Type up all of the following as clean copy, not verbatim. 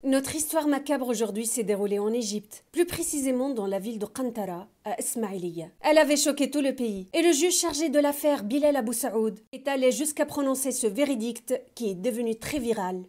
Notre histoire macabre aujourd'hui s'est déroulée en Égypte, plus précisément dans la ville de Qantara, à Ismaïlia. Elle avait choqué tout le pays, et le juge chargé de l'affaire, Bilal Abou Saoud, est allé jusqu'à prononcer ce verdict qui est devenu très viral.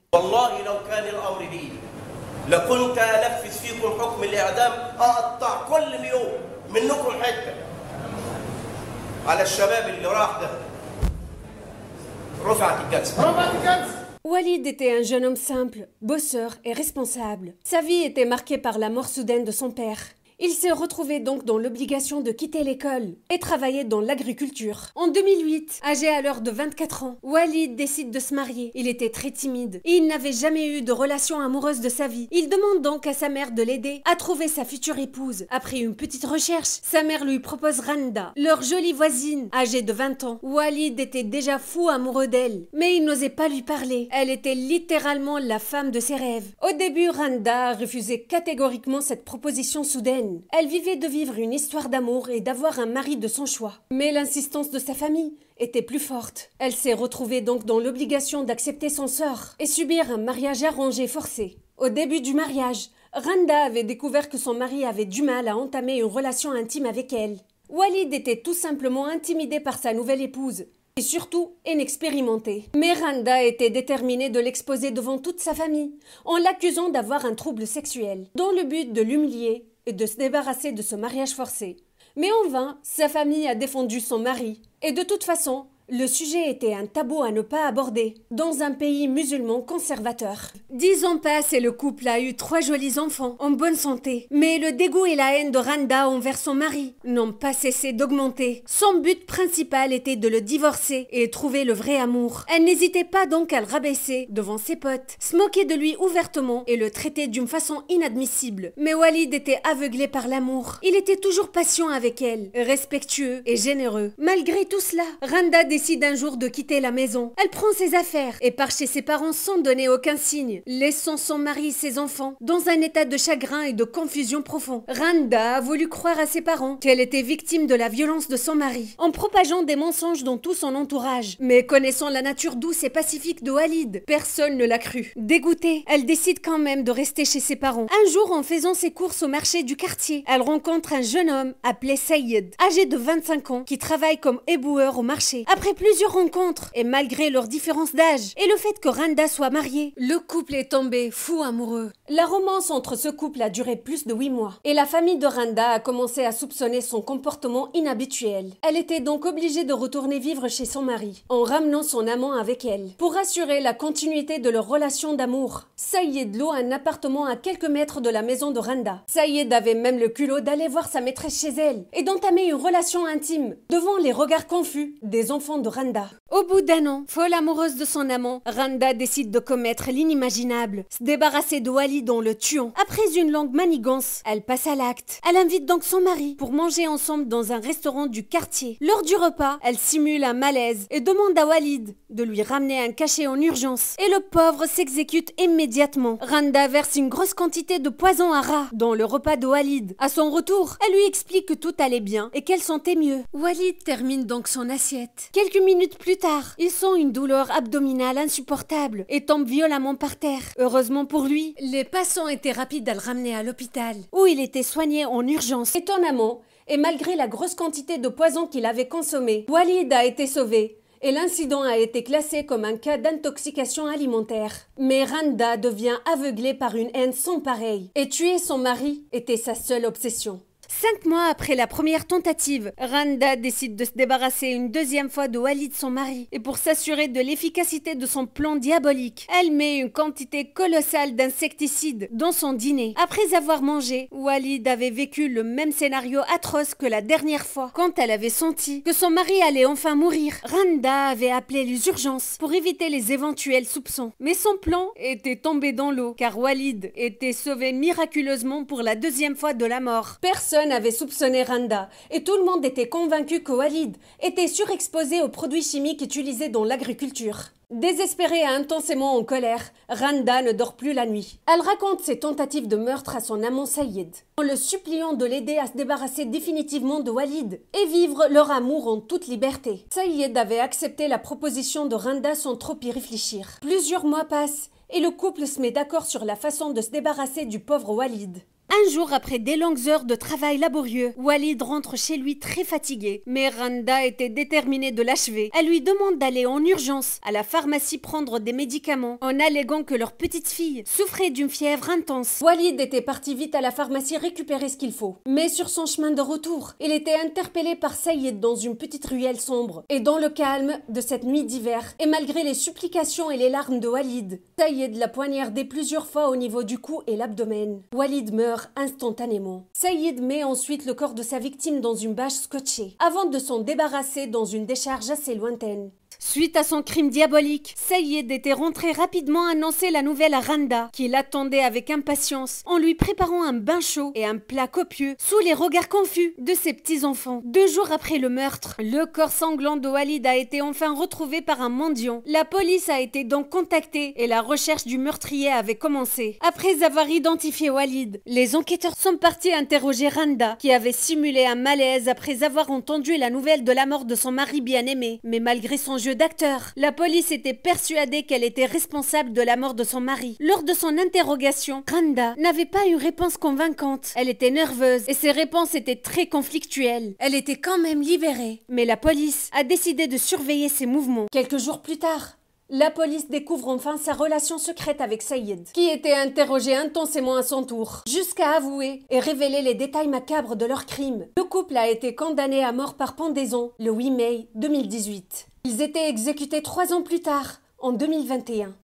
Walid était un jeune homme simple, bosseur et responsable. Sa vie était marquée par la mort soudaine de son père. Il s'est retrouvé donc dans l'obligation de quitter l'école et travailler dans l'agriculture. En 2008, âgé alors de 24 ans, Walid décide de se marier. Il était très timide et il n'avait jamais eu de relation amoureuse de sa vie. Il demande donc à sa mère de l'aider à trouver sa future épouse. Après une petite recherche, sa mère lui propose Randa, leur jolie voisine, âgée de 20 ans. Walid était déjà fou amoureux d'elle, mais il n'osait pas lui parler. Elle était littéralement la femme de ses rêves. Au début, Randa a refusé catégoriquement cette proposition soudaine. Elle vivait de vivre une histoire d'amour et d'avoir un mari de son choix. Mais l'insistance de sa famille était plus forte. Elle s'est retrouvée donc dans l'obligation d'accepter son sort et subir un mariage arrangé forcé. Au début du mariage, Randa avait découvert que son mari avait du mal à entamer une relation intime avec elle. Walid était tout simplement intimidé par sa nouvelle épouse. Et surtout inexpérimenté. Mais Randa était déterminée de l'exposer devant toute sa famille, en l'accusant d'avoir un trouble sexuel, dans le but de l'humilier et de se débarrasser de ce mariage forcé. Mais en vain, sa famille a défendu son mari. Et de toute façon, le sujet était un tabou à ne pas aborder, dans un pays musulman conservateur. 10 ans passent et le couple a eu 3 jolis enfants, en bonne santé. Mais le dégoût et la haine de Randa envers son mari n'ont pas cessé d'augmenter. Son but principal était de le divorcer et trouver le vrai amour. Elle n'hésitait pas donc à le rabaisser devant ses potes, se moquer de lui ouvertement et le traiter d'une façon inadmissible. Mais Walid était aveuglé par l'amour. Il était toujours patient avec elle, respectueux et généreux. Malgré tout cela, Randa décide un jour de quitter la maison. Elle prend ses affaires et part chez ses parents sans donner aucun signe, laissant son mari et ses enfants dans un état de chagrin et de confusion profond. Randa a voulu croire à ses parents qu'elle était victime de la violence de son mari, en propageant des mensonges dans tout son entourage. Mais connaissant la nature douce et pacifique de Walid, personne ne l'a cru. Dégoûtée, elle décide quand même de rester chez ses parents. Un jour, en faisant ses courses au marché du quartier, elle rencontre un jeune homme appelé Saïd, âgé de 25 ans, qui travaille comme éboueur au marché. Après plusieurs rencontres, et malgré leur différence d'âge, et le fait que Randa soit mariée, le couple est tombé fou amoureux. La romance entre ce couple a duré plus de 8 mois, et la famille de Randa a commencé à soupçonner son comportement inhabituel. Elle était donc obligée de retourner vivre chez son mari, en ramenant son amant avec elle. Pour assurer la continuité de leur relation d'amour, Saïd loue un appartement à quelques mètres de la maison de Randa. Saïd avait même le culot d'aller voir sa maîtresse chez elle, et d'entamer une relation intime, devant les regards confus des enfants de Randa. Au bout d'un an, folle amoureuse de son amant, Randa décide de commettre l'inimaginable, se débarrasser de Walid en le tuant. Après une longue manigance, elle passe à l'acte. Elle invite donc son mari pour manger ensemble dans un restaurant du quartier. Lors du repas, elle simule un malaise et demande à Walid de lui ramener un cachet en urgence. Et le pauvre s'exécute immédiatement. Randa verse une grosse quantité de poison à rat dans le repas de Walid. À son retour, elle lui explique que tout allait bien et qu'elle sentait mieux. Walid termine donc son assiette. Quelques minutes plus tard, il sent une douleur abdominale insupportable et tombe violemment par terre. Heureusement pour lui, les passants étaient rapides à le ramener à l'hôpital, où il était soigné en urgence. Étonnamment, et malgré la grosse quantité de poison qu'il avait consommé, Walid a été sauvé et l'incident a été classé comme un cas d'intoxication alimentaire. Mais Randa devient aveuglée par une haine sans pareille, et tuer son mari était sa seule obsession. 5 mois après la première tentative, Randa décide de se débarrasser une deuxième fois de Walid, son mari. Et pour s'assurer de l'efficacité de son plan diabolique, elle met une quantité colossale d'insecticides dans son dîner. Après avoir mangé, Walid avait vécu le même scénario atroce que la dernière fois. Quand elle avait senti que son mari allait enfin mourir, Randa avait appelé les urgences pour éviter les éventuels soupçons. Mais son plan était tombé dans l'eau, car Walid était sauvé miraculeusement pour la deuxième fois de la mort. Personne avait soupçonné Randa et tout le monde était convaincu que Walid était surexposé aux produits chimiques utilisés dans l'agriculture. Désespérée et intensément en colère, Randa ne dort plus la nuit. Elle raconte ses tentatives de meurtre à son amant Saïd, en le suppliant de l'aider à se débarrasser définitivement de Walid et vivre leur amour en toute liberté. Saïd avait accepté la proposition de Randa sans trop y réfléchir. Plusieurs mois passent et le couple se met d'accord sur la façon de se débarrasser du pauvre Walid. Un jour après des longues heures de travail laborieux, Walid rentre chez lui très fatigué. Mais Randa était déterminée de l'achever. Elle lui demande d'aller en urgence à la pharmacie prendre des médicaments en alléguant que leur petite fille souffrait d'une fièvre intense. Walid était parti vite à la pharmacie récupérer ce qu'il faut. Mais sur son chemin de retour, il était interpellé par Saïd dans une petite ruelle sombre. Et dans le calme de cette nuit d'hiver, et malgré les supplications et les larmes de Walid, Saïd l'a poignardé plusieurs fois au niveau du cou et l'abdomen. Walid meurt instantanément. Saïd met ensuite le corps de sa victime dans une bâche scotchée, avant de s'en débarrasser dans une décharge assez lointaine. Suite à son crime diabolique, Saïd était rentré rapidement annoncer la nouvelle à Randa, qui l'attendait avec impatience, en lui préparant un bain chaud et un plat copieux, sous les regards confus de ses petits-enfants. 2 jours après le meurtre, le corps sanglant de Walid a été enfin retrouvé par un mendiant. La police a été donc contactée et la recherche du meurtrier avait commencé. Après avoir identifié Walid, les enquêteurs sont partis interroger Randa, qui avait simulé un malaise après avoir entendu la nouvelle de la mort de son mari bien-aimé. Mais malgré son jeu d'acteur, la police était persuadée qu'elle était responsable de la mort de son mari. Lors de son interrogation, Randa n'avait pas une réponse convaincante. Elle était nerveuse et ses réponses étaient très conflictuelles. Elle était quand même libérée, mais la police a décidé de surveiller ses mouvements. Quelques jours plus tard, la police découvre enfin sa relation secrète avec Saïd, qui était interrogé intensément à son tour, jusqu'à avouer et révéler les détails macabres de leur crime. Le couple a été condamné à mort par pendaison le 8 mai 2018. Ils étaient exécutés 3 ans plus tard, en 2021.